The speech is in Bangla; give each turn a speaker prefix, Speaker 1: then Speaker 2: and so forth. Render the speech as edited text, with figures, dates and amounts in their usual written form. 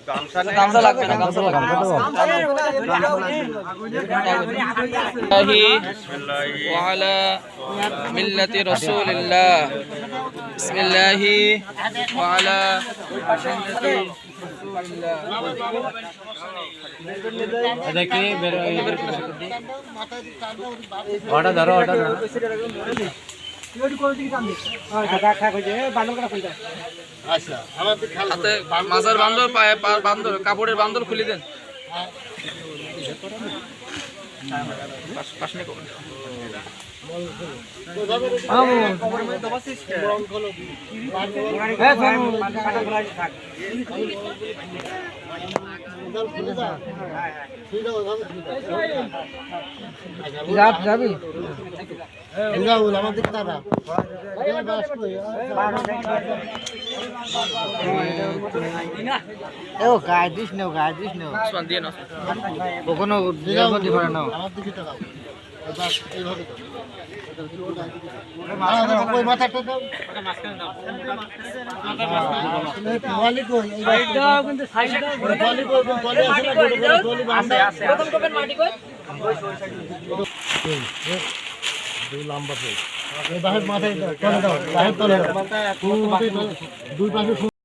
Speaker 1: গামছা লাগবে না, গামছা লাগবে ওয়া আলা মিল্লাতি রাসূলিল্লাহ বিসমিল্লাহি ওয়া আলা মিল্লাতি দেখি ওটা ধরো হাতে মাজার বান্দর পায়ে বান্দর কাপড়ের বান্দর খুলে দেন যাবি গায়ে দিস নেও কখনো লম্বা মাথায় দুই পাশে